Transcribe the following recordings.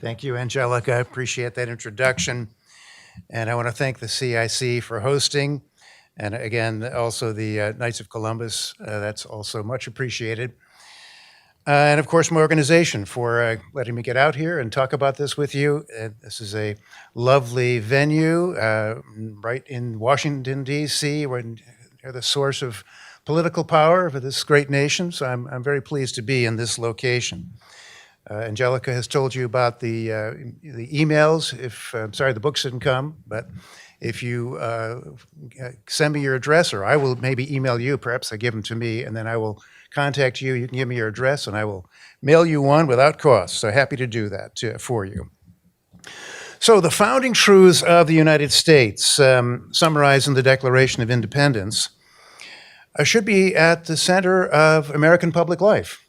Thank you, Angelica. I appreciate that introduction. And I want to thank the CIC for hosting. And again, also the Knights of Columbus, that's also much appreciated. And of course, my organization for letting me get out here and talk about this with you. This is a lovely venue right in Washington, D.C., where you're the source of political power for this great nation. So I'm very pleased to be in this location. Angelica has told you about the emails. I'm sorry, the books didn't come, but if you send me your address, or I will maybe email you, perhaps I give them to me, and then I will contact you. You can give me your address, and I will mail you one without cost. So happy to do that for you. So the founding truths of the United States, summarized in the Declaration of Independence, should be at the center of American public life.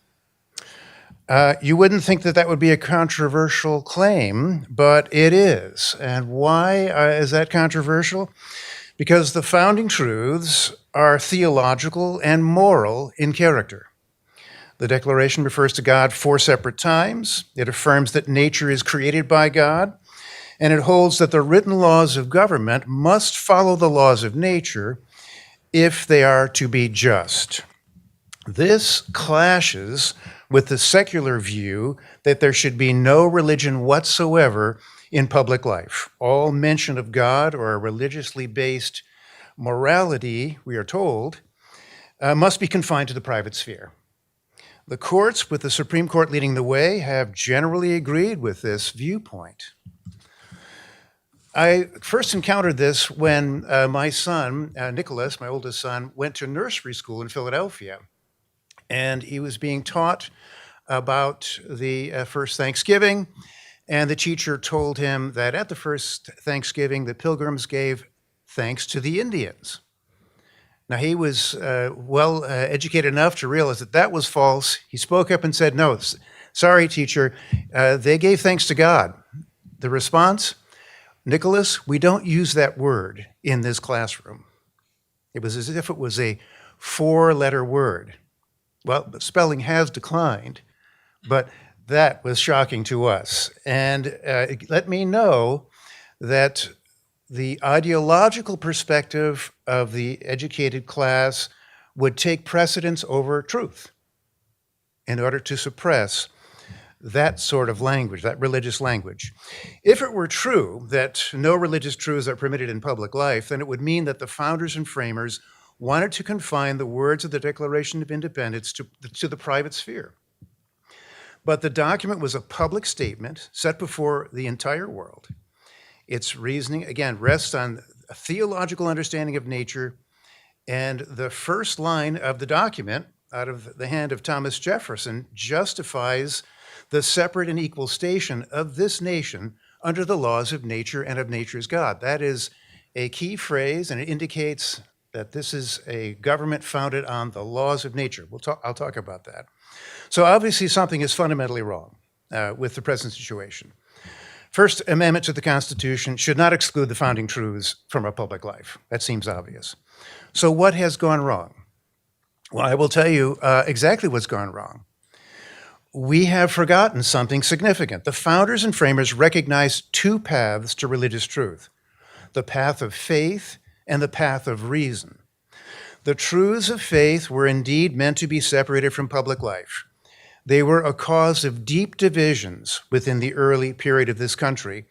You wouldn't think that that would be a controversial claim, but it is. And why is that controversial? Because the founding truths are theological and moral in character. The Declaration refers to God 4 separate times. It affirms that nature is created by God, and it holds that the written laws of government must follow the laws of nature if they are to be just. This clashes with the secular view that there should be no religion whatsoever in public life. All mention of God or a religiously based morality, we are told, must be confined to the private sphere. The courts, with the Supreme Court leading the way, have generally agreed with this viewpoint. I first encountered this when my son, Nicholas, my oldest son, went to nursery school in Philadelphia. And he was being taught about the first Thanksgiving, and the teacher told him that at the first Thanksgiving, the Pilgrims gave thanks to the Indians. Now, he was well educated enough to realize that that was false. He spoke up and said, "No, sorry, teacher, they gave thanks to God." The response, "Nicholas, we don't use that word in this classroom." It was as if it was a 4-letter word. Well, the spelling has declined, but that was shocking to us. And it let me know that the ideological perspective of the educated class would take precedence over truth in order to suppress that sort of language, that religious language. If it were true that no religious truths are permitted in public life, then it would mean that the founders and framers wanted to confine the words of the Declaration of Independence to the private sphere. But the document was a public statement set before the entire world. Its reasoning, again, rests on a theological understanding of nature, and the first line of the document, out of the hand of Thomas Jefferson, justifies the separate and equal station of this nation under the laws of nature and of nature's God. That is a key phrase, and it indicates that this is a government founded on the laws of nature. I'll talk about that. So obviously something is fundamentally wrong with the present situation. First Amendment to the Constitution should not exclude the founding truths from our public life. That seems obvious. So what has gone wrong? Well, I will tell you exactly what's gone wrong. We have forgotten something significant. The founders and framers recognized 2 paths to religious truth: the path of faith and the path of reason. The truths of faith were indeed meant to be separated from public life. They were a cause of deep divisions within the early period of this country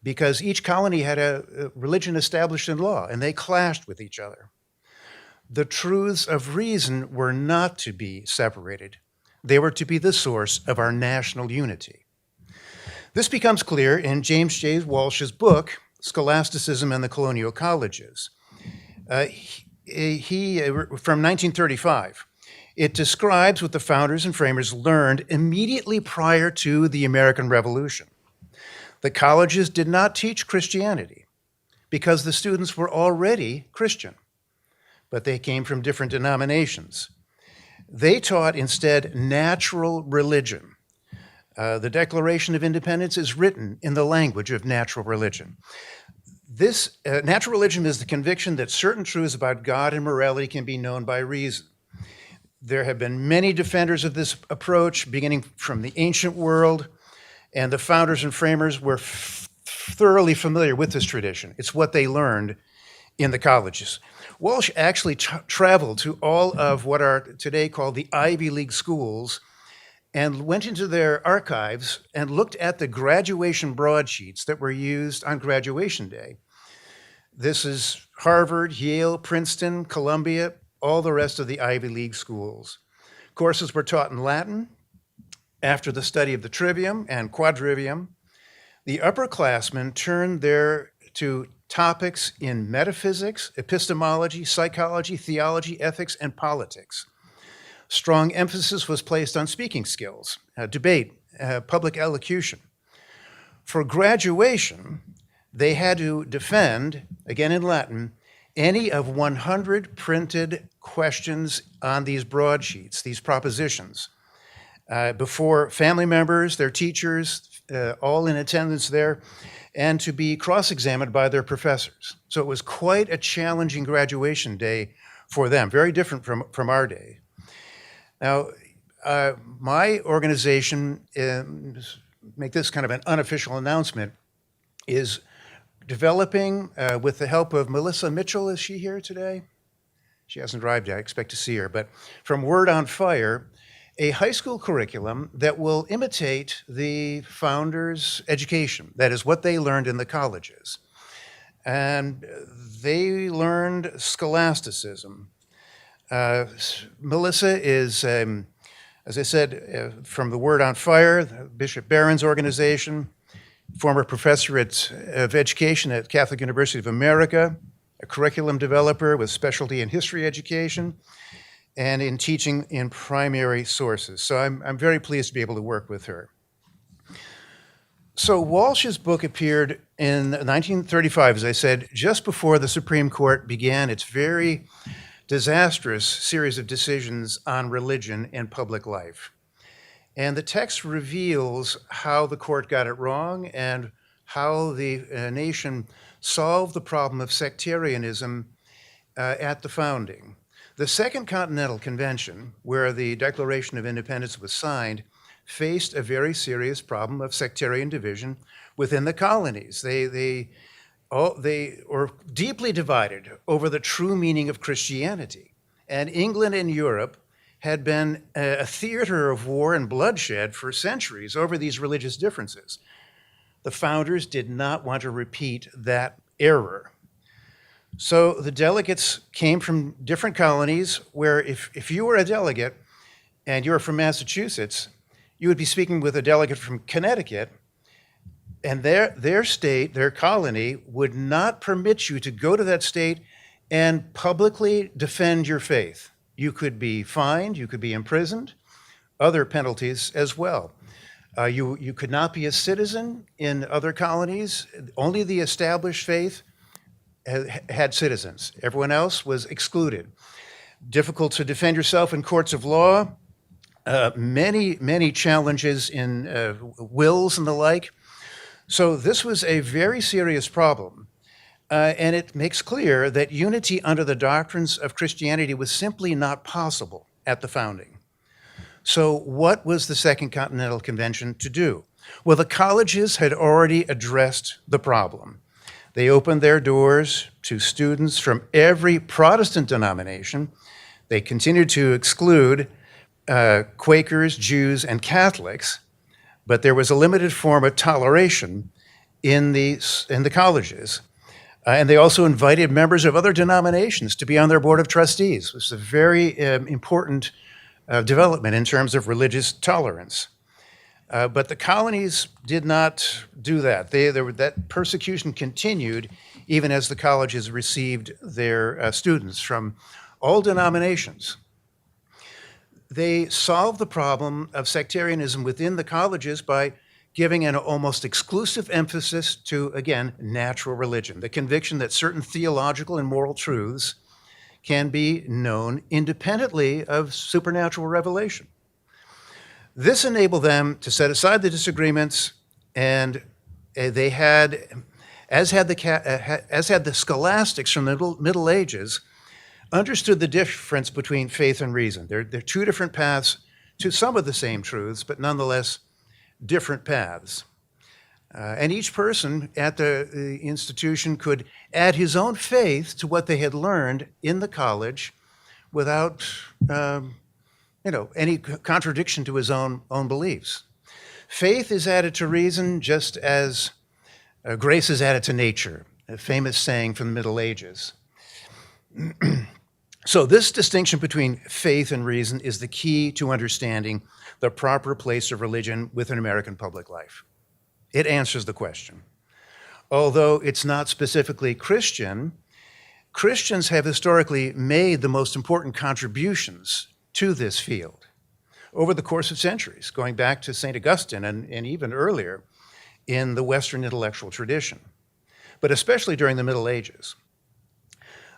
because each colony had a religion established in law, and they clashed with each other. The truths of reason were not to be separated. They were to be the source of our national unity. This becomes clear in James J. Walsh's book, Scholasticism and the Colonial Colleges. From 1935, it describes what the founders and framers learned immediately prior to the American Revolution. The colleges did not teach Christianity because the students were already Christian, but they came from different denominations. They taught instead natural religion. The Declaration of Independence is written in the language of natural religion. This natural religion is the conviction that certain truths about God and morality can be known by reason. There have been many defenders of this approach, beginning from the ancient world, And the founders and framers were thoroughly familiar with this tradition. It's what they learned in the colleges. Walsh actually traveled to all of what are today called the Ivy League schools and went into their archives and looked at the graduation broadsheets that were used on graduation day. This is Harvard, Yale, Princeton, Columbia, all the rest of the Ivy League schools. Courses were taught in Latin. After the study of the trivium and quadrivium, the upperclassmen turned to topics in metaphysics, epistemology, psychology, theology, ethics, and politics. Strong emphasis was placed on speaking skills, debate, public elocution. For graduation, they had to defend, again in Latin, any of 100 printed questions on these broadsheets, these propositions, before family members, their teachers, all in attendance there, and to be cross-examined by their professors. So it was quite a challenging graduation day for them, very different from our day. Now, my organization, make this kind of an unofficial announcement, is developing, with the help of Melissa Mitchell, is she here today? She hasn't arrived yet, I expect to see her, but from Word on Fire, a high school curriculum that will imitate the founders' education. That is what they learned in the colleges. And they learned scholasticism. Melissa is, as I said, from the Word on Fire, Bishop Barron's organization, former professor of education at Catholic University of America, a curriculum developer with specialty in history education, and in teaching in primary sources. So I'm very pleased to be able to work with her. So Walsh's book appeared in 1935, as I said, just before the Supreme Court began its very disastrous series of decisions on religion and public life. And the text reveals how the court got it wrong and how the nation solved the problem of sectarianism at the founding. The Second Continental Convention, where the Declaration of Independence was signed, faced a very serious problem of sectarian division within the colonies. They were deeply divided over the true meaning of Christianity. And England and Europe had been a theater of war and bloodshed for centuries over these religious differences. The founders did not want to repeat that error. So the delegates came from different colonies where if you were a delegate and you were from Massachusetts, you would be speaking with a delegate from Connecticut, and their state, their colony, would not permit you to go to that state and publicly defend your faith. You could be fined, you could be imprisoned, other penalties as well. You could not be a citizen in other colonies. Only the established faith had citizens. Everyone else was excluded. Difficult to defend yourself in courts of law. Many challenges in wills and the like. So this was a very serious problem. And it makes clear that unity under the doctrines of Christianity was simply not possible at the founding. So what was the Second Continental Convention to do? Well, the colleges had already addressed the problem. They opened their doors to students from every Protestant denomination. They continued to exclude Quakers, Jews, and Catholics, but there was a limited form of toleration in the colleges. And they also invited members of other denominations to be on their board of trustees, which is a very important development in terms of religious tolerance. But the colonies did not do that. That persecution continued even as the colleges received their students from all denominations. They solved the problem of sectarianism within the colleges by giving an almost exclusive emphasis to, again, natural religion, the conviction that certain theological and moral truths can be known independently of supernatural revelation. This enabled them to set aside the disagreements, and they had, as had the scholastics from the Middle Ages, understood the difference between faith and reason. They're two different paths to some of the same truths, but nonetheless different paths. And each person at the institution could add his own faith to what they had learned in the college without any contradiction to his own beliefs. Faith is added to reason just as grace is added to nature, a famous saying from the Middle Ages. So this distinction between faith and reason is the key to understanding the proper place of religion within American public life. It answers the question. Although it's not specifically Christian, Christians have historically made the most important contributions to this field over the course of centuries, going back to St. Augustine and even earlier in the Western intellectual tradition, but especially during the Middle Ages.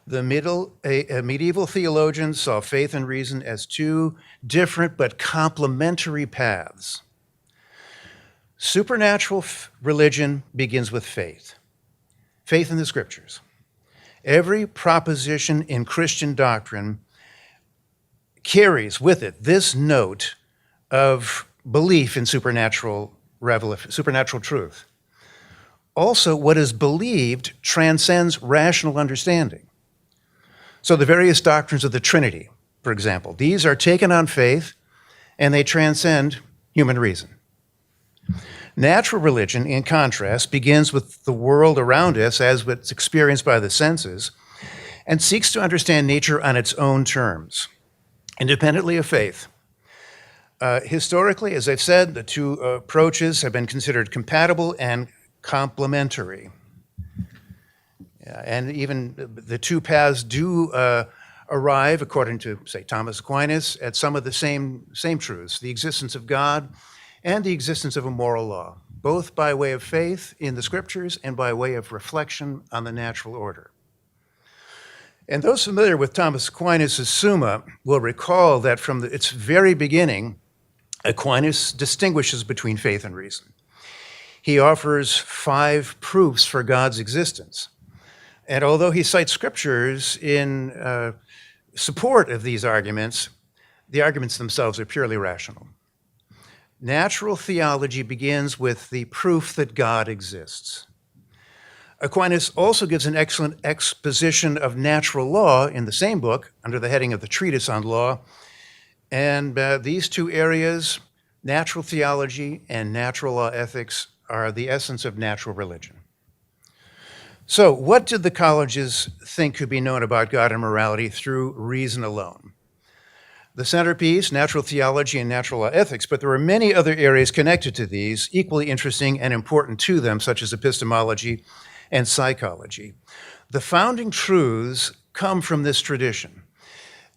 The medieval theologians saw faith and reason as two different but complementary paths. Supernatural religion begins with faith. Faith in the scriptures. Every proposition in Christian doctrine carries with it this note of belief in supernatural truth. Also, what is believed transcends rational understanding. So the various doctrines of the Trinity, for example, these are taken on faith and they transcend human reason. Natural religion, in contrast, begins with the world around us as it's experienced by the senses and seeks to understand nature on its own terms, independently of faith. Historically, as I've said, the two approaches have been considered compatible and complementary. And even the two paths do arrive, according to, say, Thomas Aquinas, at some of the same truths, the existence of God and the existence of a moral law, both by way of faith in the scriptures and by way of reflection on the natural order. And those familiar with Thomas Aquinas' Summa will recall that from its very beginning, Aquinas distinguishes between faith and reason. He offers 5 proofs for God's existence. And although he cites scriptures in support of these arguments, the arguments themselves are purely rational. Natural theology begins with the proof that God exists. Aquinas also gives an excellent exposition of natural law in the same book under the heading of the Treatise on Law. And these two areas, natural theology and natural law ethics, are the essence of natural religion. So what did the colleges think could be known about God and morality through reason alone? The centerpiece, natural theology and natural law ethics, but there were many other areas connected to these, equally interesting and important to them, such as epistemology and psychology. The founding truths come from this tradition.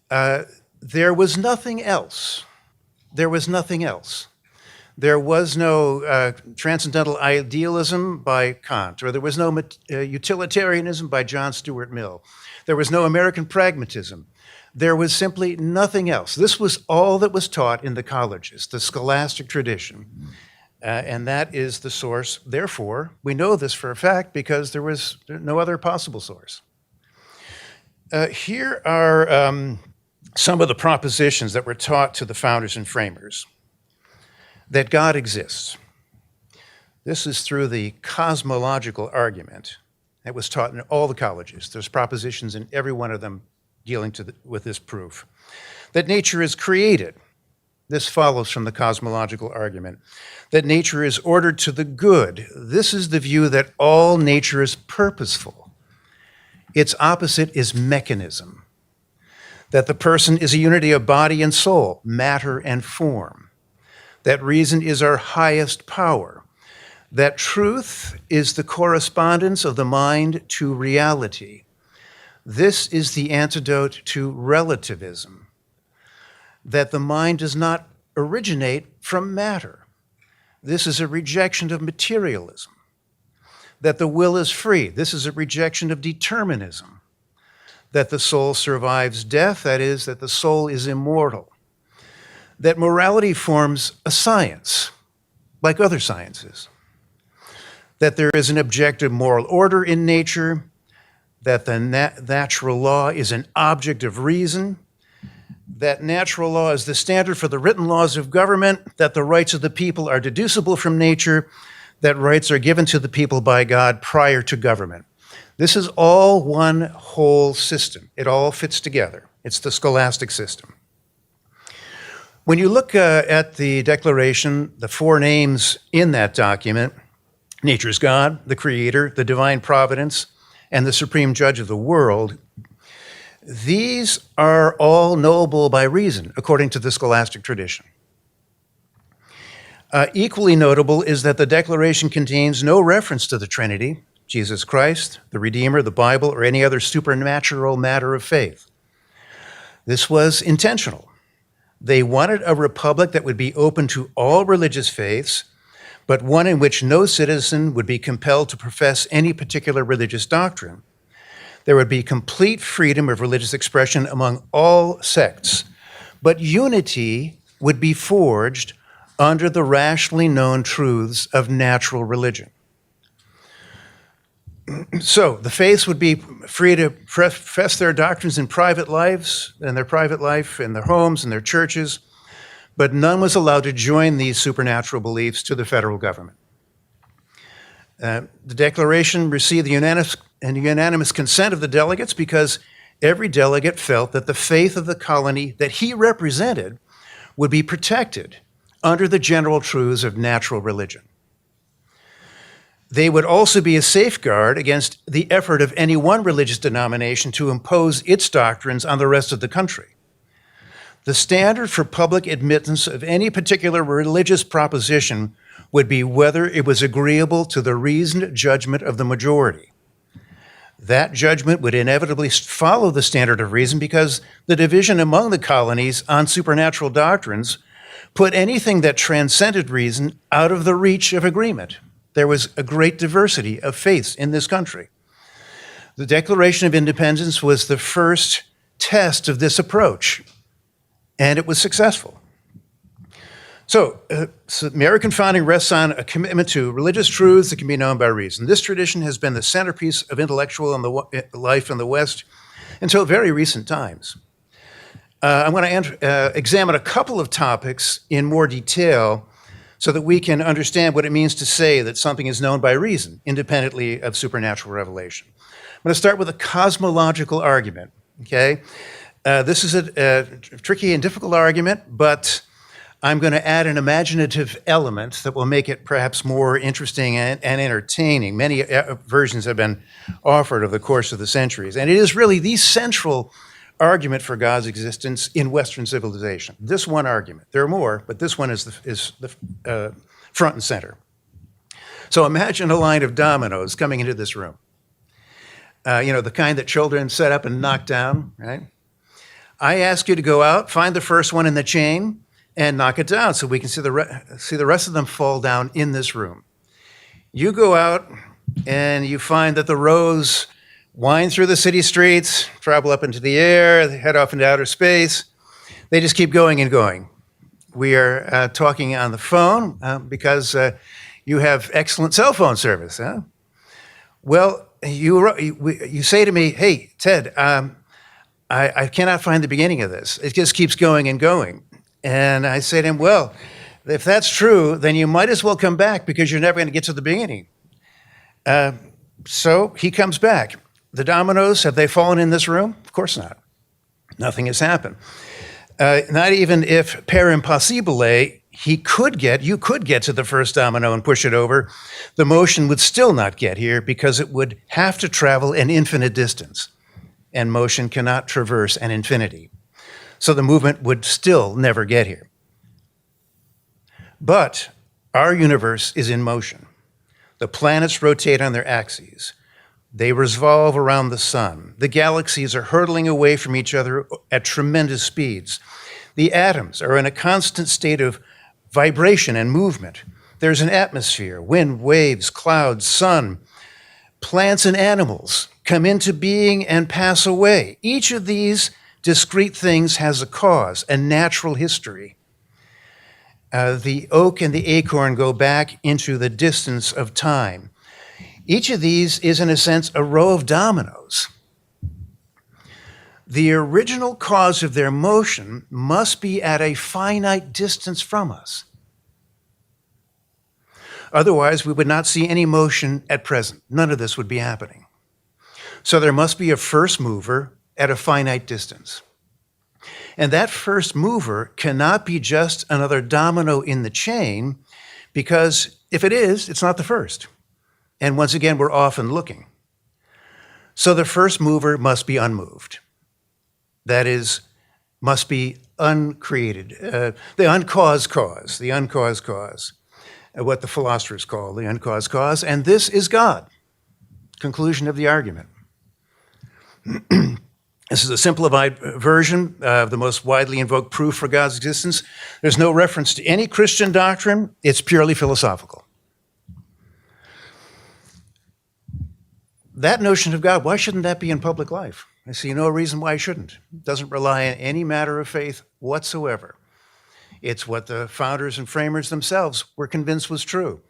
There was nothing else. There was nothing else. There was no transcendental idealism by Kant, or there was no utilitarianism by John Stuart Mill. There was no American pragmatism. There was simply nothing else. This was all that was taught in the colleges, the scholastic tradition. And that is the source. Therefore, we know this for a fact because there was no other possible source. Here are some of the propositions that were taught to the founders and framers. That God exists. This is through the cosmological argument that was taught in all the colleges. There's propositions in every one of them dealing with this proof. That nature is created. This follows from the cosmological argument. That nature is ordered to the good. This is the view that all nature is purposeful. Its opposite is mechanism. That the person is a unity of body and soul, matter and form. That reason is our highest power. That truth is the correspondence of the mind to reality. This is the antidote to relativism. That the mind does not originate from matter. This is a rejection of materialism. That the will is free. This is a rejection of determinism. That the soul survives death, that is, that the soul is immortal. That morality forms a science, like other sciences. That there is an objective moral order in nature, that the natural law is an object of reason, that natural law is the standard for the written laws of government, that the rights of the people are deducible from nature, that rights are given to the people by God prior to government. This is all one whole system. It all fits together. It's the scholastic system. When you look at the Declaration, the four names in that document, nature is God, the Creator, the divine providence, and the supreme judge of the world, these are all knowable by reason, according to the scholastic tradition. Equally notable is that the Declaration contains no reference to the Trinity, Jesus Christ, the Redeemer, the Bible, or any other supernatural matter of faith. This was intentional. They wanted a republic that would be open to all religious faiths, but one in which no citizen would be compelled to profess any particular religious doctrine. There would be complete freedom of religious expression among all sects, but unity would be forged under the rationally known truths of natural religion. So the faiths would be free to profess their doctrines in private lives, in their private life, in their homes, in their churches, but none was allowed to join these supernatural beliefs to the federal government. The Declaration received the unanimous consent of the delegates because every delegate felt that the faith of the colony that he represented would be protected under the general truths of natural religion. They would also be a safeguard against the effort of any one religious denomination to impose its doctrines on the rest of the country. The standard for public admittance of any particular religious proposition would be whether it was agreeable to the reasoned judgment of the majority. That judgment would inevitably follow the standard of reason because the division among the colonies on supernatural doctrines put anything that transcended reason out of the reach of agreement. There was a great diversity of faiths in this country. The Declaration of Independence was the first test of this approach, and it was successful. So American founding rests on a commitment to religious truths that can be known by reason. This tradition has been the centerpiece of intellectual life in the West until very recent times. I'm going to examine a couple of topics in more detail so that we can understand what it means to say that something is known by reason, independently of supernatural revelation. I'm going to start with a cosmological argument, okay? This is a tricky and difficult argument, but I'm going to add an imaginative element that will make it perhaps more interesting and entertaining. Many versions have been offered over the course of the centuries, and it is really the central argument for God's existence in Western civilization. This one argument. There are more, but this one is the front and center. So imagine a line of dominoes coming into this room. The kind that children set up and knock down, right? I ask you to go out, find the first one in the chain, and knock it down so we can see the rest of them fall down in this room. You go out and you find that the rows wind through the city streets, travel up into the air, they head off into outer space. They just keep going and going. We are talking on the phone because you have excellent cell phone service. Huh? Well, you say to me, hey, Ted, I cannot find the beginning of this. It just keeps going and going. And I say to him, well, if that's true, then you might as well come back because you're never going to get to the beginning. So he comes back. The dominoes, have they fallen in this room? Of course not. Nothing has happened. Not even if per impossibile, you could get to the first domino and push it over, the motion would still not get here because it would have to travel an infinite distance, and motion cannot traverse an infinity. So the movement would still never get here. But our universe is in motion. The planets rotate on their axes. They revolve around the sun. The galaxies are hurtling away from each other at tremendous speeds. The atoms are in a constant state of vibration and movement. There's an atmosphere, wind, waves, clouds, sun. Plants and animals come into being and pass away. Each of these discrete things has a cause, a natural history. The oak and the acorn go back into the distance of time. Each of these is, in a sense, a row of dominoes. the original cause of their motion must be at a finite distance from us. Otherwise, we would not see any motion at present. None of this would be happening. So there must be a first mover at a finite distance. And that first mover cannot be just another domino in the chain, because if it is, it's not the first. And once again, we're often looking. So the first mover must be unmoved. That is, must be uncreated, the uncaused cause, what the philosophers call the uncaused cause, and this is God. Conclusion of the argument. This is a simplified version of the most widely invoked proof for God's existence. There's no reference to any Christian doctrine. It's purely philosophical. That notion of God, why shouldn't that be in public life? I see no reason why it shouldn't. It doesn't rely on any matter of faith whatsoever. It's what the founders and framers themselves were convinced was true.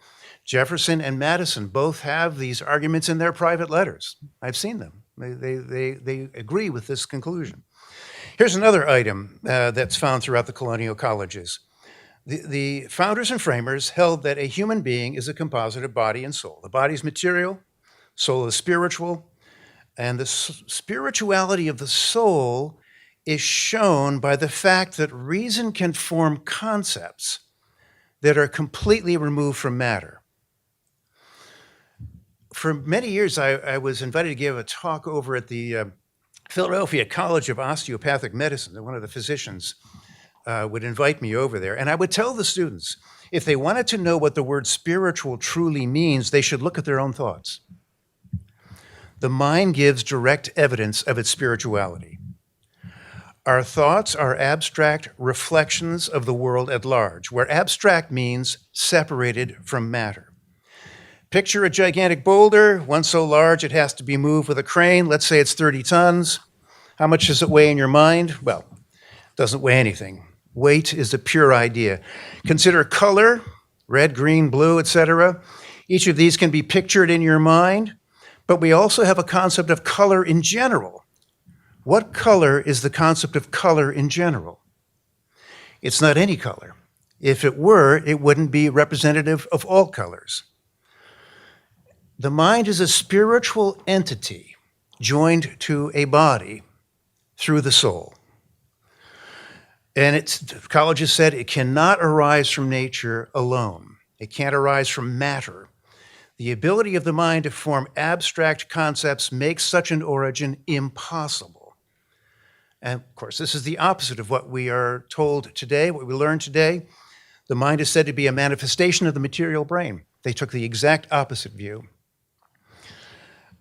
Jefferson and Madison both have these arguments in their private letters. I've seen them. They agree with this conclusion. Here's another item that's found throughout the colonial colleges. The founders and framers held that a human being is a composite of body and soul. The body is material, soul is spiritual, and the spirituality of the soul is shown by the fact that reason can form concepts that are completely removed from matter. For many years, I was invited to give a talk over at the Philadelphia College of Osteopathic Medicine. One of the physicians would invite me over there, and I would tell the students, if they wanted to know what the word spiritual truly means, they should look at their own thoughts. The mind gives direct evidence of its spirituality. Our thoughts are abstract reflections of the world at large, where abstract means separated from matter. Picture a gigantic boulder, one so large it has to be moved with a crane. Let's say it's 30 tons. How much does it weigh in your mind? Well, it doesn't weigh anything. Weight is a pure idea. Consider color, red, green, blue, etc. Each of these can be pictured in your mind, but we also have a concept of color in general. What color is the concept of color in general? It's not any color. If it were, it wouldn't be representative of all colors. The mind is a spiritual entity joined to a body through the soul. And colleges said it cannot arise from nature alone. It can't arise from matter. The ability of the mind to form abstract concepts makes such an origin impossible. And of course, this is the opposite of what we are told today, what we learn today. The mind is said to be a manifestation of the material brain. They took the exact opposite view.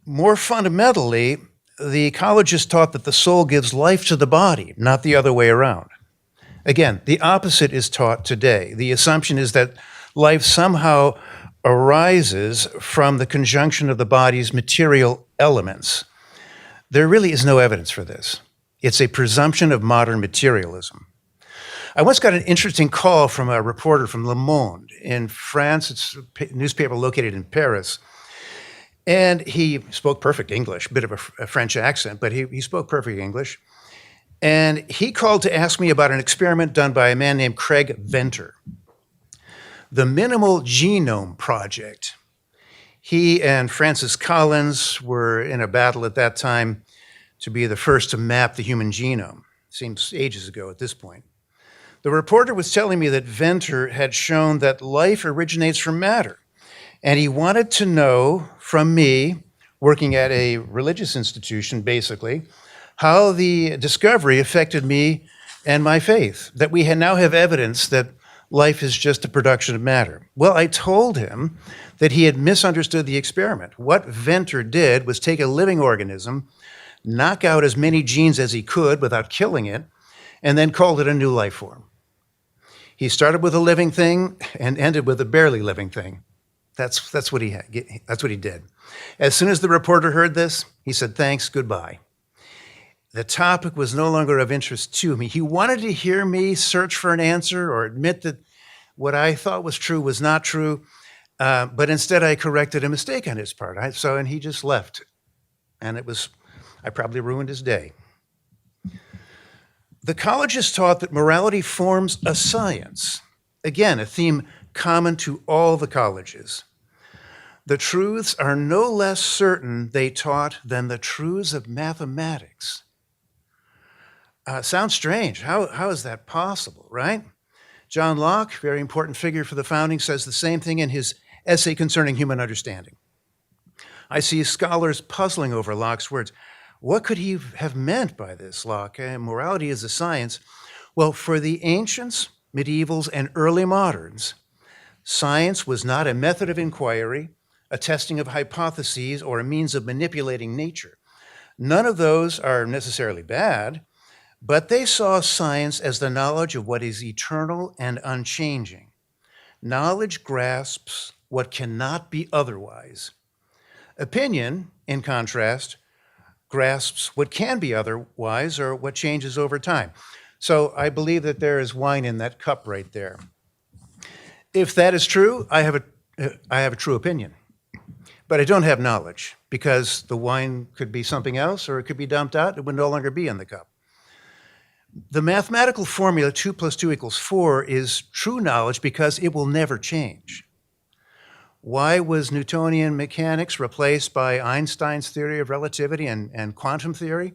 More fundamentally, the colleges taught that the soul gives life to the body, not the other way around. Again, the opposite is taught today. The assumption is that life somehow arises from the conjunction of the body's material elements. There really is no evidence for this. It's a presumption of modern materialism. I once got an interesting call from a reporter from Le Monde in France. It's a newspaper located in Paris. And he spoke perfect English, a bit of a French accent, but he spoke perfect English. And he called to ask me about an experiment done by a man named Craig Venter. The Minimal Genome Project. He and Francis Collins were in a battle at that time to be the first to map the human genome. Seems ages ago at this point. The reporter was telling me that Venter had shown that life originates from matter. And he wanted to know from me, working at a religious institution basically, how the discovery affected me and my faith, that we now have evidence that life is just a production of matter. Well, I told him that he had misunderstood the experiment. What Venter did was take a living organism, knock out as many genes as he could without killing it, and then called it a new life form. He started with a living thing and ended with a barely living thing. That's what he did. As soon as the reporter heard this, he said, "Thanks, goodbye." The topic was no longer of interest to me. He wanted to hear me search for an answer or admit that what I thought was true was not true, but instead I corrected a mistake on his part. And he just left. And I probably ruined his day. The colleges taught that morality forms a science. Again, a theme common to all the colleges. The truths are no less certain, they taught, than the truths of mathematics. Sounds strange. How is that possible, right? John Locke, very important figure for the founding, says the same thing in his essay concerning human understanding. I see scholars puzzling over Locke's words. What could he have meant by this, Locke? Morality is a science. Well, for the ancients, medievals, and early moderns, science was not a method of inquiry, a testing of hypotheses, or a means of manipulating nature. None of those are necessarily bad, but they saw science as the knowledge of what is eternal and unchanging. Knowledge grasps what cannot be otherwise. Opinion, in contrast, grasps what can be otherwise or what changes over time. So I believe that there is wine in that cup right there. If that is true, I have a true opinion. But I don't have knowledge, because the wine could be something else, or it could be dumped out. It would no longer be in the cup. The mathematical formula 2 + 2 = 4 is true knowledge because it will never change. Why was Newtonian mechanics replaced by Einstein's theory of relativity and quantum theory?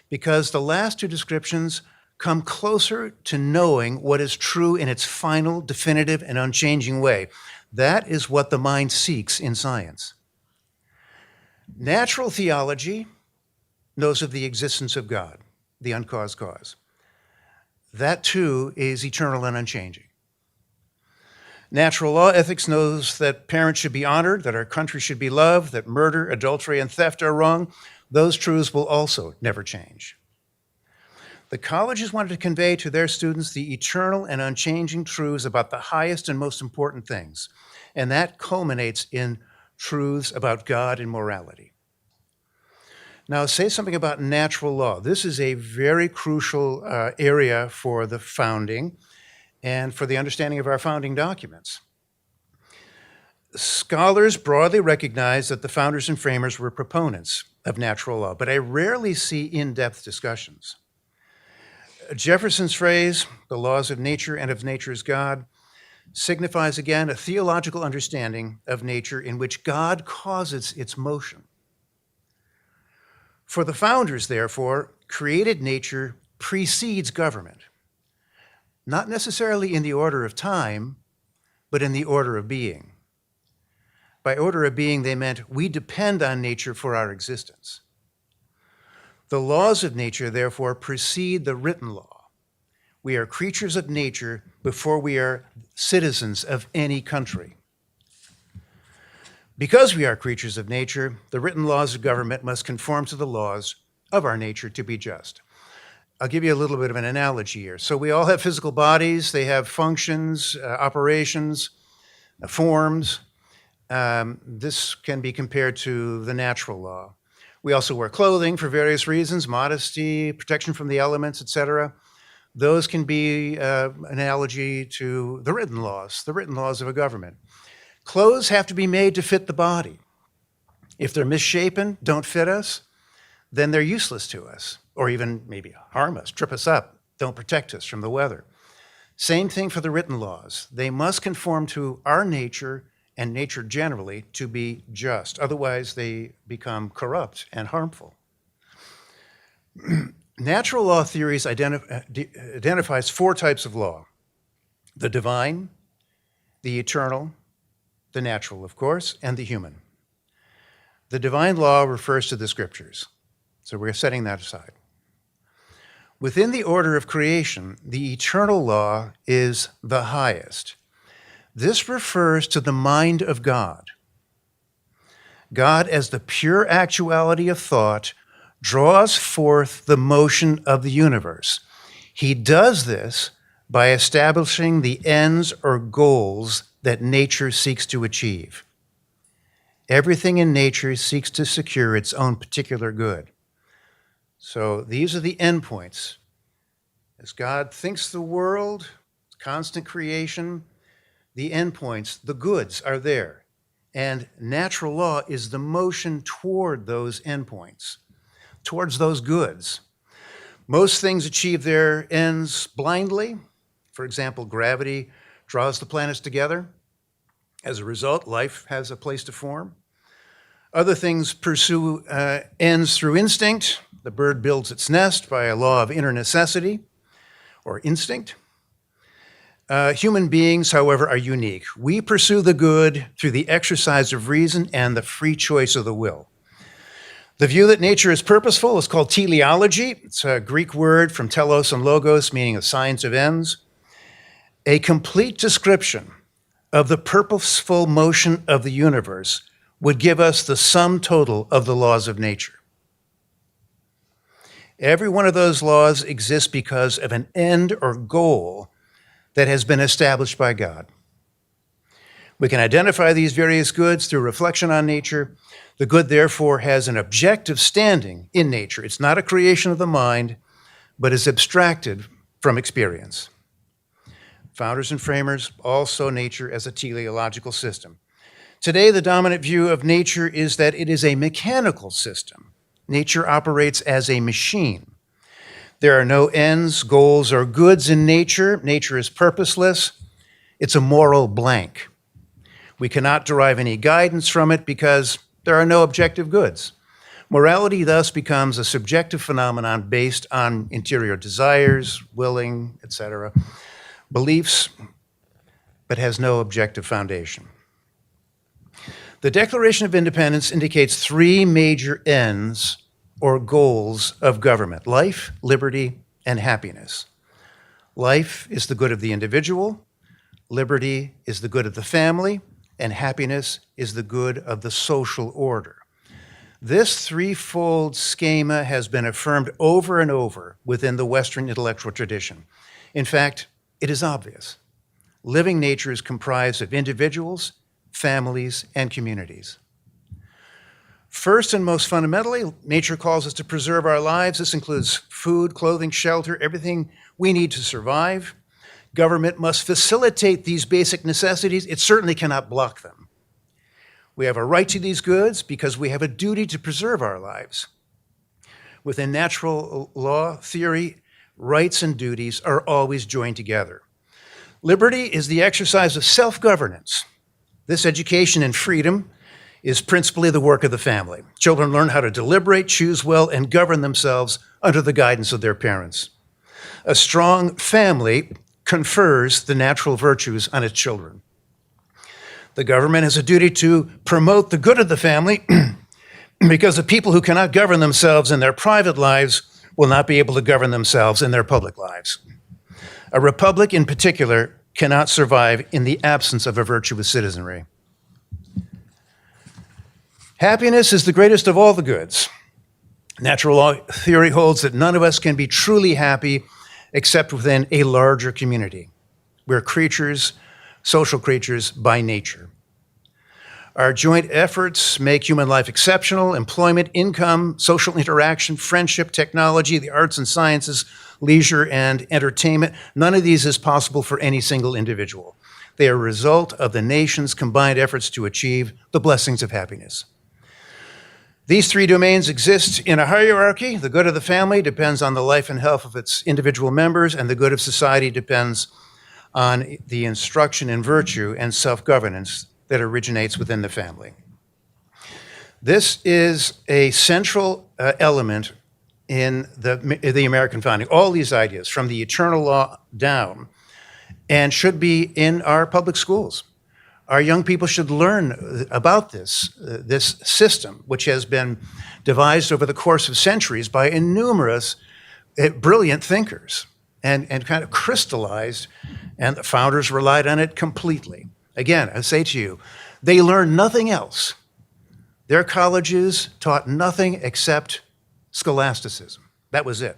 Because the last two descriptions come closer to knowing what is true in its final, definitive, and unchanging way. That is what the mind seeks in science. Natural theology knows of the existence of God, the uncaused cause. That too is eternal and unchanging. Natural law ethics knows that parents should be honored, that our country should be loved, that murder, adultery, and theft are wrong. Those truths will also never change. The colleges wanted to convey to their students the eternal and unchanging truths about the highest and most important things, and that culminates in truths about God and morality. Now, say something about natural law. This is a very crucial area for the founding and for the understanding of our founding documents. Scholars broadly recognize that the founders and framers were proponents of natural law, but I rarely see in-depth discussions. Jefferson's phrase, "the laws of nature and of nature's God," signifies again a theological understanding of nature in which God causes its motion. For the founders, therefore, created nature precedes government, not necessarily in the order of time, but in the order of being. By order of being, they meant we depend on nature for our existence. The laws of nature, therefore, precede the written law. We are creatures of nature before we are citizens of any country. Because we are creatures of nature, the written laws of government must conform to the laws of our nature to be just. I'll give you a little bit of an analogy here. So we all have physical bodies. They have functions, operations, forms. This can be compared to the natural law. We also wear clothing for various reasons, modesty, protection from the elements, etc. Those can be an analogy to the written laws of a government. Clothes have to be made to fit the body. If they're misshapen, don't fit us, then they're useless to us, or even maybe harm us, trip us up, don't protect us from the weather. Same thing for the written laws. They must conform to our nature and nature generally to be just. Otherwise, they become corrupt and harmful. Natural law theories identifies 4 types of law: the divine, the eternal, the natural, of course, and the human. The divine law refers to the scriptures, so we're setting that aside. Within the order of creation, the eternal law is the highest. This refers to the mind of God. God, as the pure actuality of thought, draws forth the motion of the universe. He does this by establishing the ends or goals that nature seeks to achieve. Everything in nature seeks to secure its own particular good. So these are the endpoints. As God thinks the world, constant creation, the endpoints, the goods are there. And natural law is the motion toward those endpoints, towards those goods. Most things achieve their ends blindly. For example, gravity draws the planets together. As a result, life has a place to form. Other things pursue ends through instinct. The bird builds its nest by a law of inner necessity or instinct. Human beings, however, are unique. We pursue the good through the exercise of reason and the free choice of the will. The view that nature is purposeful is called teleology. It's a Greek word from telos and logos, meaning the science of ends. A complete description of the purposeful motion of the universe would give us the sum total of the laws of nature. Every one of those laws exists because of an end or goal that has been established by God. We can identify these various goods through reflection on nature. The good, therefore, has an objective standing in nature. It's not a creation of the mind, but is abstracted from experience. Founders and framers all saw nature as a teleological system. Today, the dominant view of nature is that it is a mechanical system. Nature operates as a machine. There are no ends, goals, or goods in nature. Nature is purposeless. It's a moral blank. We cannot derive any guidance from it because there are no objective goods. Morality thus becomes a subjective phenomenon based on interior desires, willing, etc., beliefs, but has no objective foundation. The Declaration of Independence indicates three major ends or goals of government: life, liberty, and happiness. Life is the good of the individual, liberty is the good of the family, and happiness is the good of the social order. This threefold schema has been affirmed over and over within the Western intellectual tradition. In fact, it is obvious. Living nature is comprised of individuals, families, and communities. First and most fundamentally, nature calls us to preserve our lives. This includes food, clothing, shelter, everything we need to survive. Government must facilitate these basic necessities. It certainly cannot block them. We have a right to these goods because we have a duty to preserve our lives. Within natural law theory, rights and duties are always joined together. Liberty is the exercise of self-governance. This education and freedom is principally the work of the family. Children learn how to deliberate, choose well, and govern themselves under the guidance of their parents. A strong family confers the natural virtues on its children. The government has a duty to promote the good of the family because the people who cannot govern themselves in their private lives will not be able to govern themselves in their public lives. A republic in particular cannot survive in the absence of a virtuous citizenry. Happiness is the greatest of all the goods. Natural law theory holds that none of us can be truly happy except within a larger community. We're creatures, social creatures by nature. Our joint efforts make human life exceptional: employment, income, social interaction, friendship, technology, the arts and sciences, leisure, and entertainment. None of these is possible for any single individual. They are a result of the nation's combined efforts to achieve the blessings of happiness. These three domains exist in a hierarchy. The good of the family depends on the life and health of its individual members, and the good of society depends on the instruction in virtue and self-governance that originates within the family. This is a central element in the American founding. All these ideas, from the eternal law down, and should be in our public schools. Our young people should learn about this system, which has been devised over the course of centuries by numerous brilliant thinkers and kind of crystallized, and the founders relied on it completely. Again, I say to you, they learned nothing else. Their colleges taught nothing except scholasticism. That was it.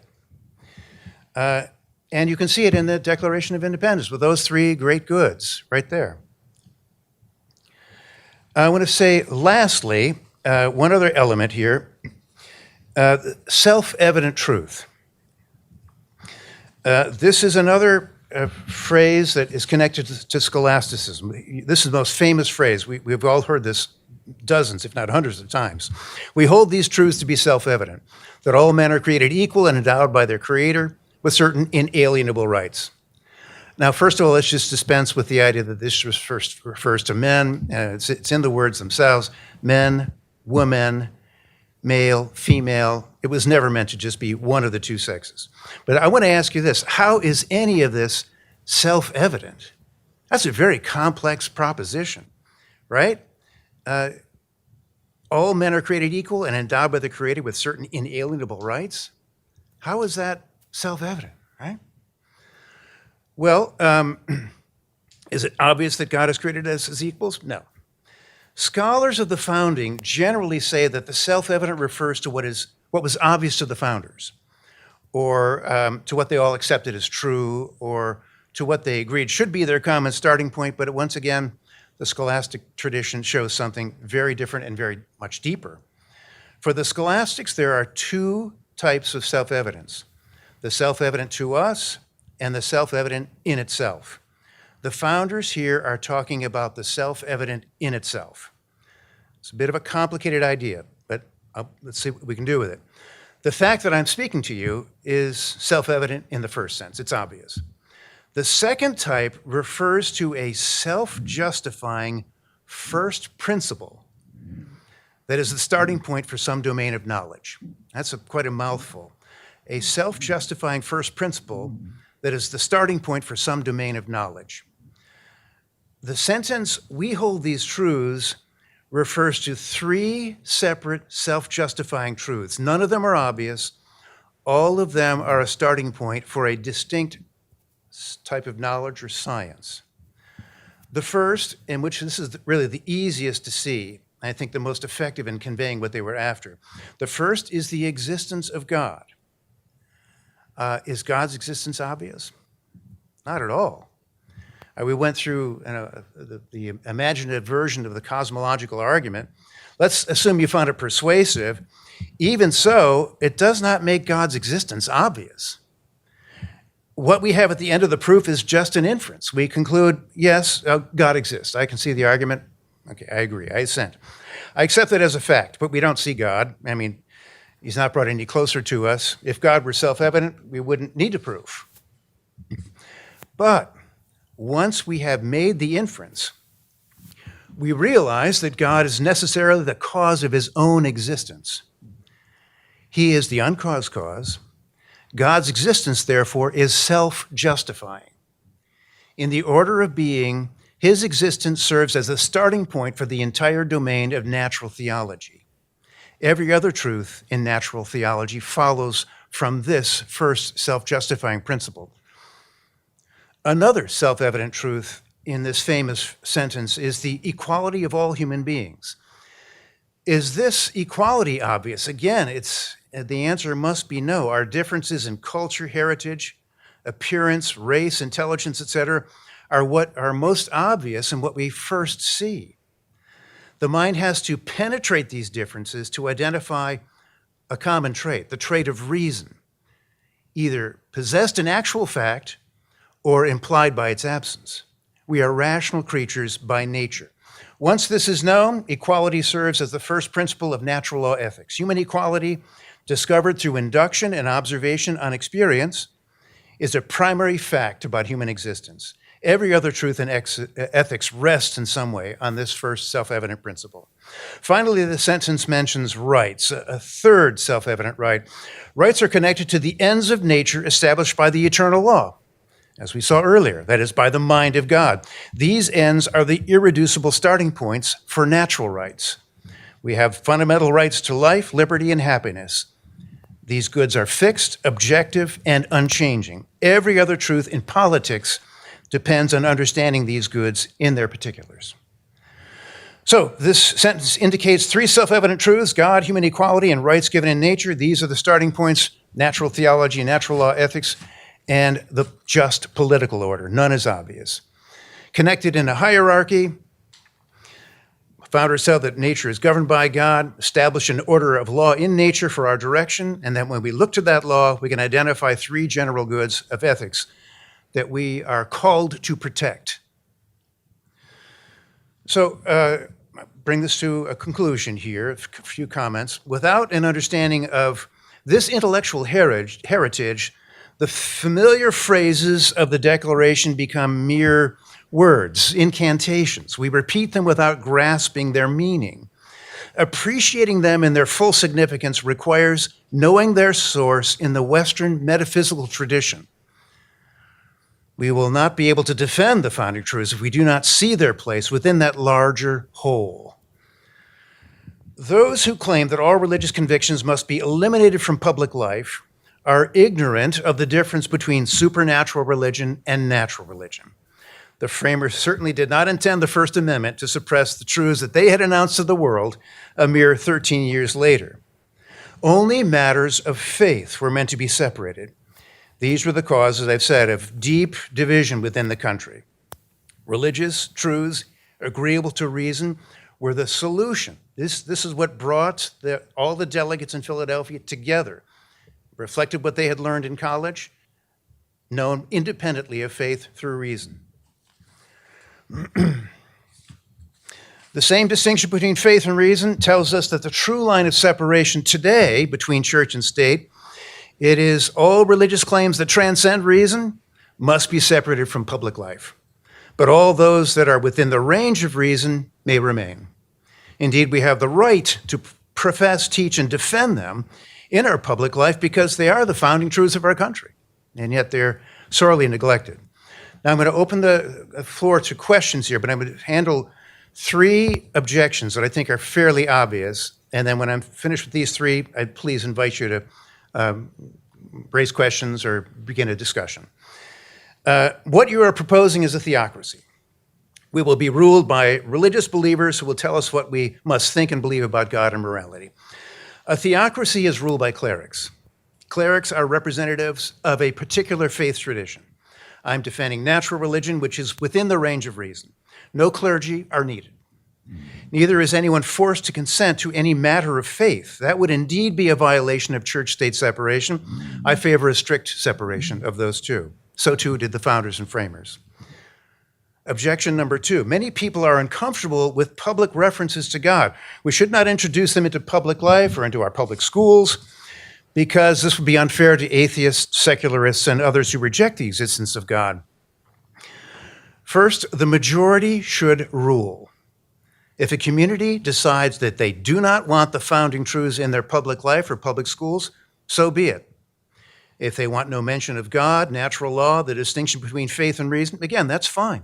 And you can see it in the Declaration of Independence with those three great goods right there. I want to say, lastly, one other element here, self-evident truth. This is another phrase that is connected to scholasticism. This is the most famous phrase. We've all heard this dozens, if not hundreds of times. We hold these truths to be self-evident, that all men are created equal and endowed by their Creator with certain inalienable rights. Now, first of all, let's just dispense with the idea that this first refers to men. It's in the words themselves: men, women, male, female. It was never meant to just be one of the two sexes. But I want to ask you this: how is any of this self-evident? That's a very complex proposition, right? All men are created equal and endowed by the Creator with certain inalienable rights. How is that self-evident, right? Well, is it obvious that God has created us as equals? No. Scholars of the founding generally say that the self-evident refers to what was obvious to the founders, or to what they all accepted as true, or to what they agreed should be their common starting point. But once again, the scholastic tradition shows something very different and very much deeper. For the scholastics, there are two types of self-evidence: the self-evident to us and the self-evident in itself. The founders here are talking about the self-evident in itself. It's a bit of a complicated idea, but let's see what we can do with it. The fact that I'm speaking to you is self-evident in the first sense. It's obvious. The second type refers to a self-justifying first principle that is the starting point for some domain of knowledge. That's quite a mouthful. A self-justifying first principle that is the starting point for some domain of knowledge. The sentence, "we hold these truths," refers to three separate self-justifying truths. None of them are obvious. All of them are a starting point for a distinct type of knowledge or science. The first, in which this is really the easiest to see, I think the most effective in conveying what they were after. The first is the existence of God. Is God's existence obvious? Not at all. We went through the imaginative version of the cosmological argument. Let's assume you found it persuasive. Even so, it does not make God's existence obvious. What we have at the end of the proof is just an inference. We conclude, yes, God exists. I can see the argument. Okay, I agree. I assent. I accept it as a fact, but we don't see God. I mean, He's not brought any closer to us. If God were self-evident, we wouldn't need a proof. But once we have made the inference, we realize that God is necessarily the cause of His own existence. He is the uncaused cause. God's existence, therefore, is self-justifying. In the order of being, His existence serves as a starting point for the entire domain of natural theology. Every other truth in natural theology follows from this first self-justifying principle. Another self-evident truth in this famous sentence is the equality of all human beings. Is this equality obvious? Again, the answer must be no. Our differences in culture, heritage, appearance, race, intelligence, etc., are what are most obvious and what we first see. The mind has to penetrate these differences to identify a common trait, the trait of reason, either possessed in actual fact or implied by its absence. We are rational creatures by nature. Once this is known, equality serves as the first principle of natural law ethics. Human equality, discovered through induction and observation on experience, is a primary fact about human existence. Every other truth in ethics rests in some way on this first self-evident principle. Finally, the sentence mentions rights, a third self-evident right. Rights are connected to the ends of nature established by the eternal law, as we saw earlier, that is, by the mind of God. These ends are the irreducible starting points for natural rights. We have fundamental rights to life, liberty, and happiness. These goods are fixed, objective, and unchanging. Every other truth in politics depends on understanding these goods in their particulars. So this sentence indicates three self-evident truths: God, human equality, and rights given in nature. These are the starting points: natural theology, natural law ethics, and the just political order. None is obvious. Connected in a hierarchy, founders held that nature is governed by God, established an order of law in nature for our direction, and that when we look to that law, we can identify three general goods of ethics that we are called to protect. So bring this to a conclusion here, a few comments. Without an understanding of this intellectual heritage, the familiar phrases of the Declaration become mere words, incantations. We repeat them without grasping their meaning. Appreciating them in their full significance requires knowing their source in the Western metaphysical tradition. We will not be able to defend the founding truths if we do not see their place within that larger whole. Those who claim that all religious convictions must be eliminated from public life are ignorant of the difference between supernatural religion and natural religion. The framers certainly did not intend the First Amendment to suppress the truths that they had announced to the world a mere 13 years later. Only matters of faith were meant to be separated. These were the cause, as I've said, of deep division within the country. Religious truths, agreeable to reason, were the solution. This is what brought all the delegates in Philadelphia together, reflected what they had learned in college, known independently of faith through reason. The same distinction between faith and reason tells us that the true line of separation today between church and state, it is all religious claims that transcend reason must be separated from public life. But all those that are within the range of reason may remain. Indeed, we have the right to profess, teach, and defend them in our public life because they are the founding truths of our country, and yet they're sorely neglected. Now I'm going to open the floor to questions here, but I'm going to handle 3 objections that I think are fairly obvious, and then when I'm finished with these 3, I'd please invite you to raise questions or begin a discussion. What you are proposing is a theocracy. We will be ruled by religious believers who will tell us what we must think and believe about God and morality. A theocracy is ruled by clerics. Clerics are representatives of a particular faith tradition. I'm defending natural religion, which is within the range of reason. No clergy are needed. Neither is anyone forced to consent to any matter of faith. That would indeed be a violation of church-state separation. I favor a strict separation of those two. So too did the founders and framers. Objection number 2, many people are uncomfortable with public references to God. We should not introduce them into public life or into our public schools because this would be unfair to atheists, secularists, and others who reject the existence of God. First, the majority should rule. If a community decides that they do not want the founding truths in their public life or public schools, so be it. If they want no mention of God, natural law, the distinction between faith and reason, again, that's fine.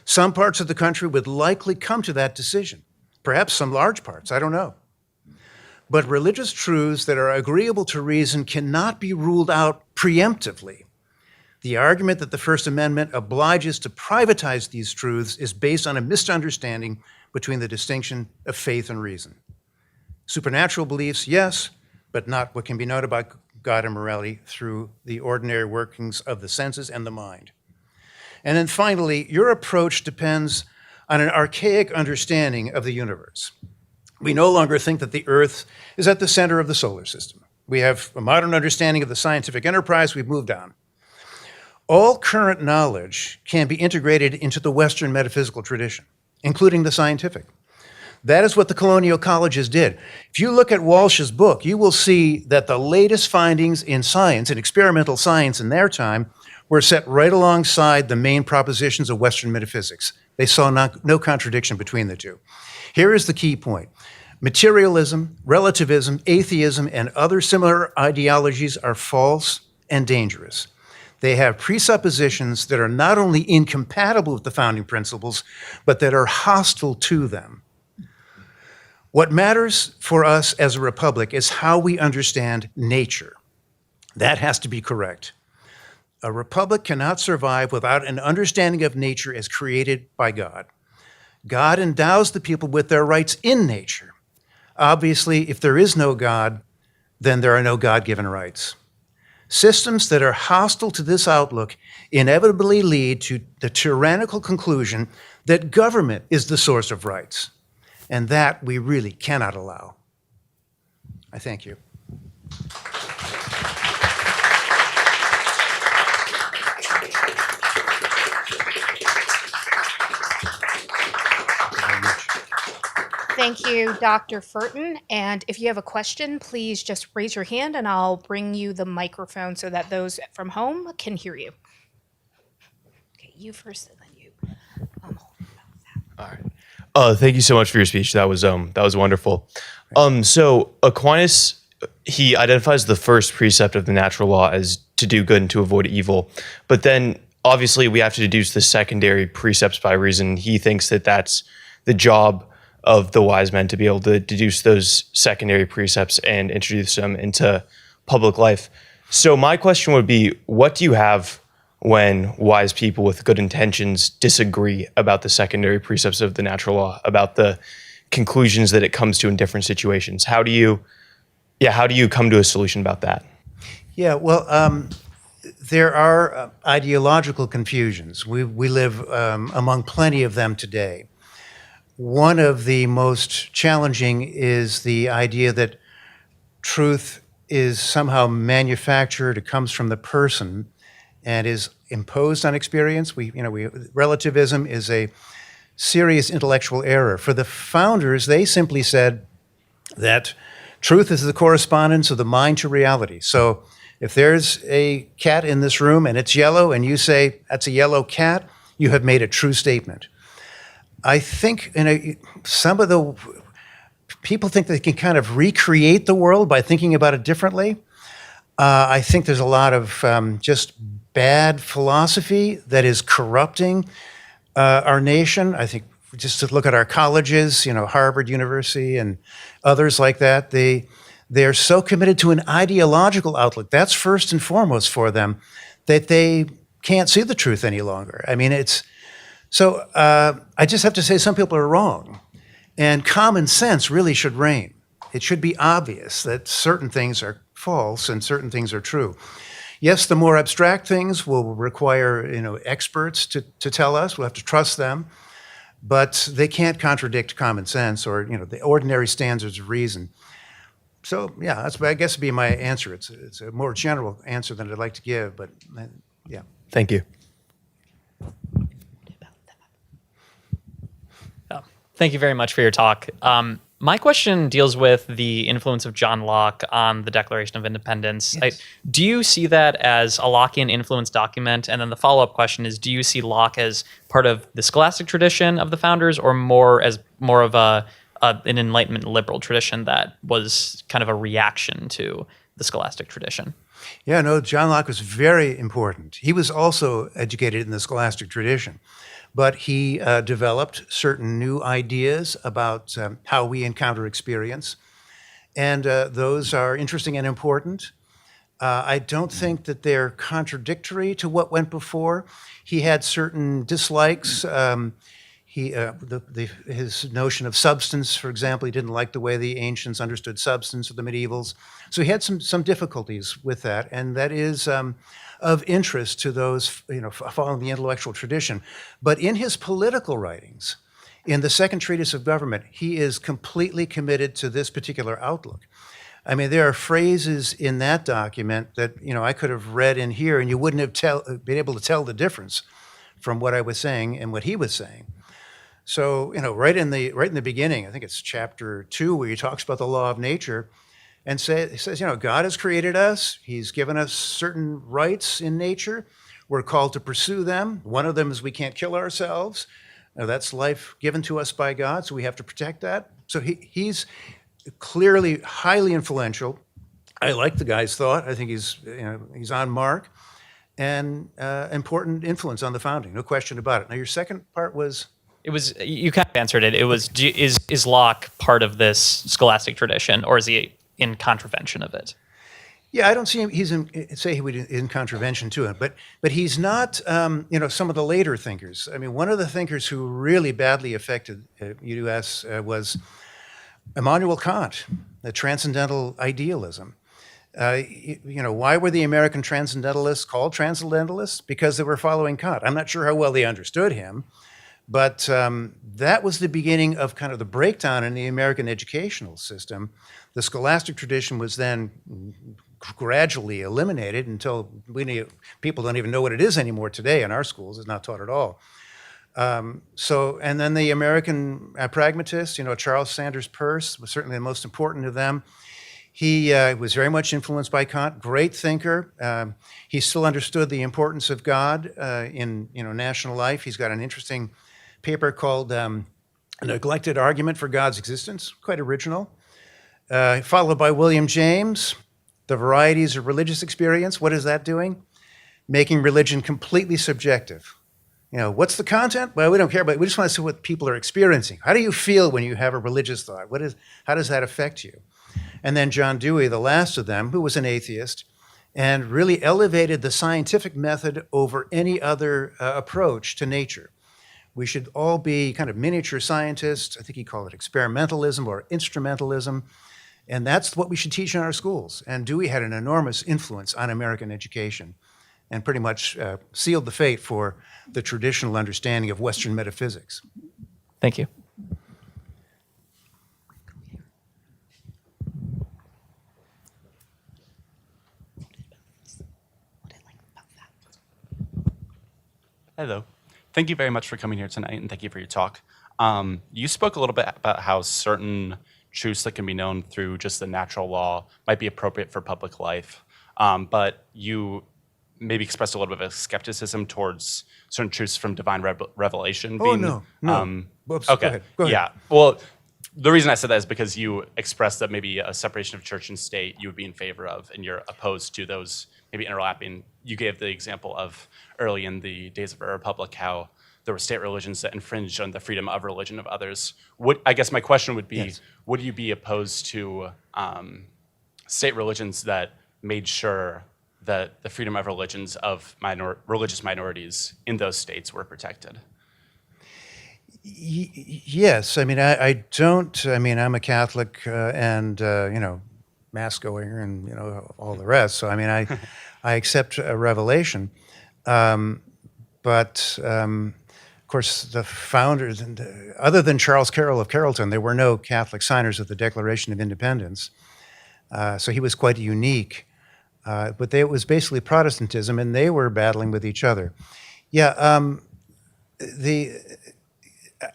Some parts of the country would likely come to that decision, perhaps some large parts, I don't know. But religious truths that are agreeable to reason cannot be ruled out preemptively. The argument that the First Amendment obliges to privatize these truths is based on a misunderstanding between the distinction of faith and reason. Supernatural beliefs, yes, but not what can be known about God and morality through the ordinary workings of the senses and the mind. And then finally, your approach depends on an archaic understanding of the universe. We no longer think that the Earth is at the center of the solar system. We have a modern understanding of the scientific enterprise. We've moved on. All current knowledge can be integrated into the Western metaphysical tradition, including the scientific. That is what the Colonial Colleges did. If you look at Walsh's book, you will see that the latest findings in science, in experimental science in their time, were set right alongside the main propositions of Western metaphysics. They saw no contradiction between the two. Here is the key point. Materialism, relativism, atheism, and other similar ideologies are false and dangerous. They have presuppositions that are not only incompatible with the founding principles, but that are hostile to them. What matters for us as a republic is how we understand nature. That has to be correct. A republic cannot survive without an understanding of nature as created by God. God endows the people with their rights in nature. Obviously, if there is no God, then there are no God-given rights. Systems that are hostile to this outlook inevitably lead to the tyrannical conclusion that government is the source of rights, and that we really cannot allow. I thank you. Thank you, Dr. Furton. And if you have a question, please just raise your hand and I'll bring you the microphone so that those from home can hear you. Okay, you first and then you. All right. Thank you so much for your speech. That was wonderful. So Aquinas, he identifies the first precept of the natural law as to do good and to avoid evil. But then obviously we have to deduce the secondary precepts by reason. He thinks that that's the job of the wise men, to be able to deduce those secondary precepts and introduce them into public life. So my question would be, what do you have when wise people with good intentions disagree about the secondary precepts of the natural law, about the conclusions that it comes to in different situations? How do you come to a solution about that? Yeah, well, there are ideological confusions. We live among plenty of them today. One of the most challenging is the idea that truth is somehow manufactured, it comes from the person, and is imposed on experience. Relativism is a serious intellectual error. For the founders, they simply said that truth is the correspondence of the mind to reality. So if there's a cat in this room and it's yellow and you say, that's a yellow cat, you have made a true statement. I think some of the people think they can kind of recreate the world by thinking about it differently. I think there's a lot of just bad philosophy that is corrupting our nation. I think just to look at our colleges, Harvard University and others like that, they're so committed to an ideological outlook. That's first and foremost for them, that they can't see the truth any longer. I mean, so I just have to say some people are wrong. And common sense really should reign. It should be obvious that certain things are false and certain things are true. Yes, the more abstract things will require experts to tell us. We'll have to trust them. But they can't contradict common sense or the ordinary standards of reason. So yeah, that's I guess would be my answer. It's a more general answer than I'd like to give, but yeah. Thank you. Thank you very much for your talk. My question deals with the influence of John Locke on the Declaration of Independence. Yes. Do you see that as a Lockean influence document? And then the follow-up question is, do you see Locke as part of the scholastic tradition of the founders, or more of an Enlightenment liberal tradition that was kind of a reaction to the scholastic tradition? Yeah, no, John Locke was very important. He was also educated in the scholastic tradition, but he developed certain new ideas about how we encounter experience, and those are interesting and important. I don't think that they're contradictory to what went before. He had certain dislikes. His notion of substance, for example, he didn't like the way the ancients understood substance, or the medievals. So he had some difficulties with that, and that is of interest to those following the intellectual tradition. But in his political writings, in the Second Treatise of Government, he is completely committed to this particular outlook. I mean, there are phrases in that document that I could have read in here, and you wouldn't have been able to tell the difference from what I was saying and what he was saying. So, right in the beginning, I think it's chapter 2, where he talks about the law of nature, and he says, God has created us. He's given us certain rights in nature. We're called to pursue them. One of them is we can't kill ourselves. That's life given to us by God, so we have to protect that. So he's clearly highly influential. I like the guy's thought. I think he's on mark, and important influence on the founding, no question about it. Now, your second part was? You kind of answered it. It was, is Locke part of this scholastic tradition, or is he in contravention of it? Yeah, I don't see him. He would in contravention to it, but he's not. Some of the later thinkers. I mean, one of the thinkers who really badly affected U.S. Was Immanuel Kant, the transcendental idealism. Why were the American transcendentalists called transcendentalists? Because they were following Kant. I'm not sure how well they understood him. But that was the beginning of kind of the breakdown in the American educational system. The scholastic tradition was then gradually eliminated until people don't even know what it is anymore today in our schools. It's not taught at all. So, and then the American pragmatists, Charles Sanders Peirce was certainly the most important of them. He was very much influenced by Kant, great thinker. He still understood the importance of God in national life. He's got an interesting paper called A Neglected Argument for God's Existence, quite original. Followed by William James, The Varieties of Religious Experience. What is that doing? Making religion completely subjective. What's the content? Well, we don't care, but we just want to see what people are experiencing. How do you feel when you have a religious thought? How does that affect you? And then John Dewey, the last of them, who was an atheist, and really elevated the scientific method over any other approach to nature. We should all be kind of miniature scientists. I think he called it experimentalism or instrumentalism. And that's what we should teach in our schools. And Dewey had an enormous influence on American education and pretty much sealed the fate for the traditional understanding of Western metaphysics. Thank you. Hello. Thank you very much for coming here tonight, and thank you for your talk. You spoke a little bit about how certain truths that can be known through just the natural law might be appropriate for public life, but you maybe expressed a little bit of a skepticism towards certain truths from divine revelation. No. Whoops, Okay. Go ahead. Yeah. Well, the reason I said that is because you expressed that maybe a separation of church and state you would be in favor of, and you're opposed to those maybe interlapping. You gave the example of early in the days of our republic how there were state religions that infringed on the freedom of religion of others. I guess my question would be, Yes. Would you be opposed to state religions that made sure that the freedom of religions of religious minorities in those states were protected? Yes. I mean, I don't. I mean, I'm a Catholic and mass goer and all the rest. So I mean, I accept a revelation, but of course the founders, other than Charles Carroll of Carrollton, there were no Catholic signers of the Declaration of Independence. So he was quite unique. But it was basically Protestantism, and they were battling with each other. Yeah.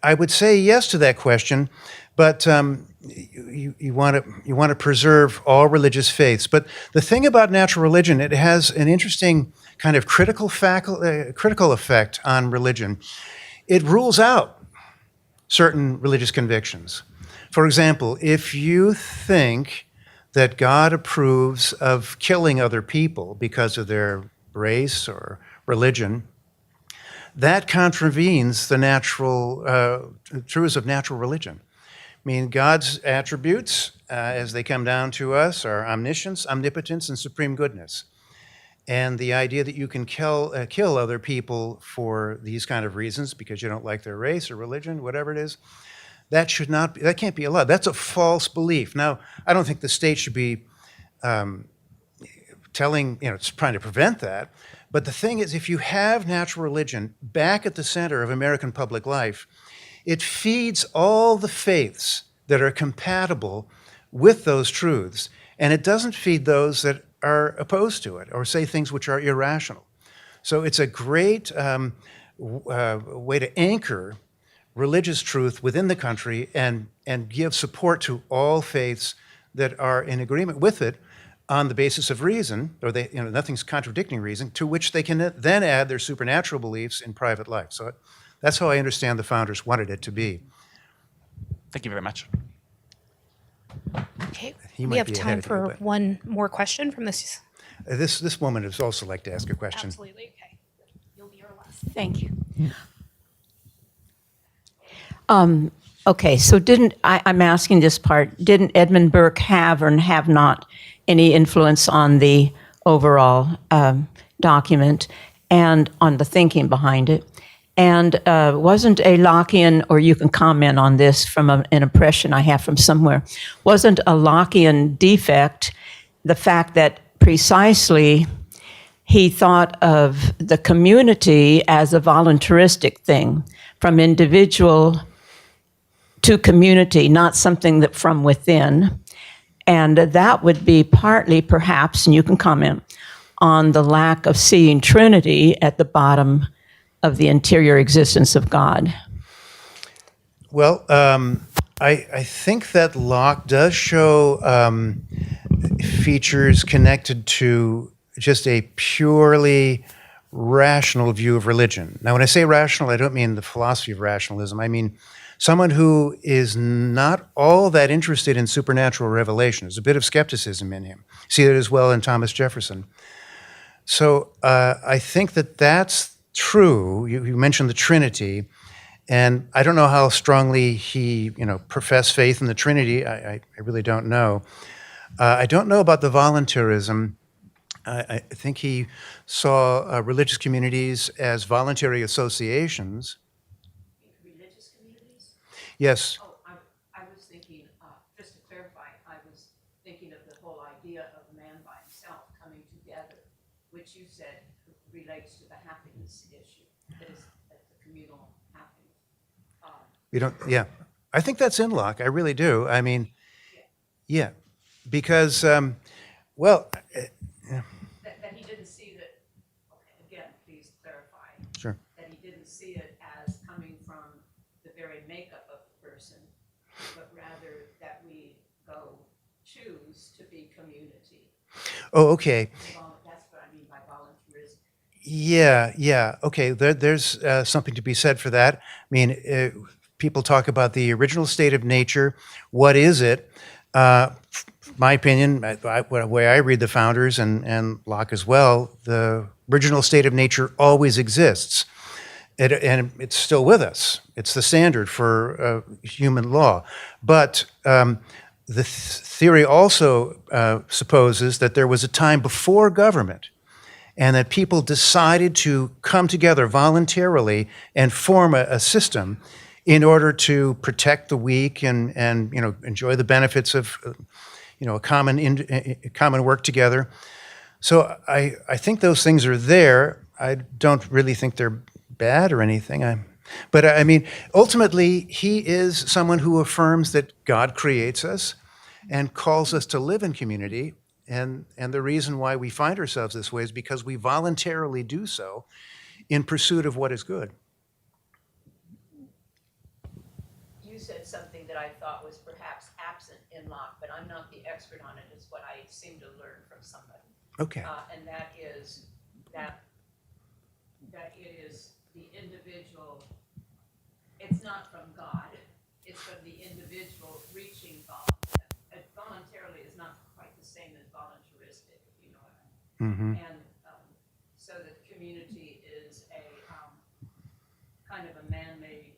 I would say yes to that question, but you want to preserve all religious faiths. But the thing about natural religion, it has an interesting kind of critical effect on religion. It rules out certain religious convictions. For example, if you think that God approves of killing other people because of their race or religion, that contravenes the natural truths of natural religion. I mean, God's attributes, as they come down to us, are omniscience, omnipotence, and supreme goodness. And the idea that you can kill other people for these kind of reasons, because you don't like their race or religion, whatever it is, that can't be allowed. That's a false belief. Now, I don't think the state should be trying to prevent that. But the thing is, if you have natural religion back at the center of American public life, it feeds all the faiths that are compatible with those truths, and it doesn't feed those that are opposed to it or say things which are irrational. So it's a great way to anchor religious truth within the country and give support to all faiths that are in agreement with it on the basis of reason, or nothing's contradicting reason, to which they can then add their supernatural beliefs in private life. So that's how I understand the founders wanted it to be. Thank you very much. Okay, He we might have be ahead time of you, for but- one more question from this. This woman would also like to ask a question. Absolutely, okay. You'll be our last. Thank you. Okay, so I'm asking this part, didn't Edmund Burke have or have not any influence on the overall document and on the thinking behind it? And wasn't a Lockean, or you can comment on this from an impression I have from somewhere, wasn't a Lockean defect the fact that precisely he thought of the community as a voluntaristic thing, from individual to community, not something that from within. And that would be partly, perhaps, and you can comment, on the lack of seeing Trinity at the bottom of the interior existence of God? Well, I think that Locke does show features connected to just a purely rational view of religion. Now, when I say rational, I don't mean the philosophy of rationalism. I mean someone who is not all that interested in supernatural revelation. There's a bit of skepticism in him. See that as well in Thomas Jefferson. So I think that that's true. You mentioned the Trinity, and I don't know how strongly he, professed faith in the Trinity. I really don't know. I don't know about the voluntarism. I think he saw religious communities as voluntary associations. Religious communities? Yes. Oh, I was thinking, just to clarify, I was thinking of the whole idea of man by himself coming together, which you said relates to the happiness issue, that is the communal happiness. You don't. Yeah, I think that's in Locke. I really do. I mean, yeah, because well, That he didn't see that, okay, again, please clarify. sure. That he didn't see it as coming from the very makeup of the person, but rather that we choose to be community. Oh, okay. That's what I mean by volunteerism. Yeah. Okay, there's something to be said for that. I mean, people talk about the original state of nature. What is it? My opinion, the way I read the founders and Locke as well, the original state of nature always exists. And it's still with us. It's the standard for human law. But the theory also supposes that there was a time before government and that people decided to come together voluntarily and form a system in order to protect the weak and enjoy the benefits of a common work together. So I think those things are there. I don't really think they're bad or anything. But I mean, ultimately, he is someone who affirms that God creates us and calls us to live in community. And the reason why we find ourselves this way is because we voluntarily do so in pursuit of what is good. You said something that I thought was perhaps absent in Locke, but I'm not the expert on it. It's what I seem to learn from somebody. Okay. And that is that it is the individual. It's not from God. It's from the individual reaching voluntarily is not quite the same as voluntaristic, if you know what I mean. Mm-hmm. And so the community is a kind of a man-made.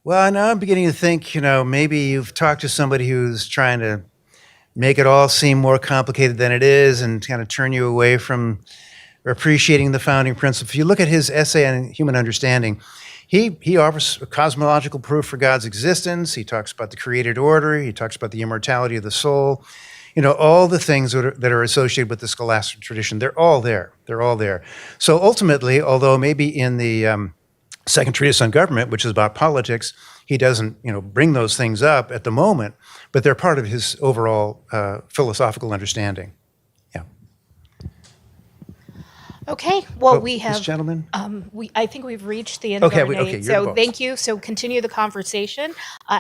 Well, now I'm beginning to think, maybe you've talked to somebody who's trying to make it all seem more complicated than it is and kind of turn you away from appreciating the founding principle. If you look at his essay on human understanding, he offers a cosmological proof for God's existence. He talks about the created order. He talks about the immortality of the soul. All the things that are associated with the scholastic tradition, they're all there. They're all there. So ultimately, although maybe in the Second Treatise on Government, which is about politics, he doesn't, bring those things up at the moment, but they're part of his overall philosophical understanding. Yeah. Okay, well, Oh, we this have, gentleman? I think we've reached the end of Okay, our night. you're the So boss. thank you. So continue the conversation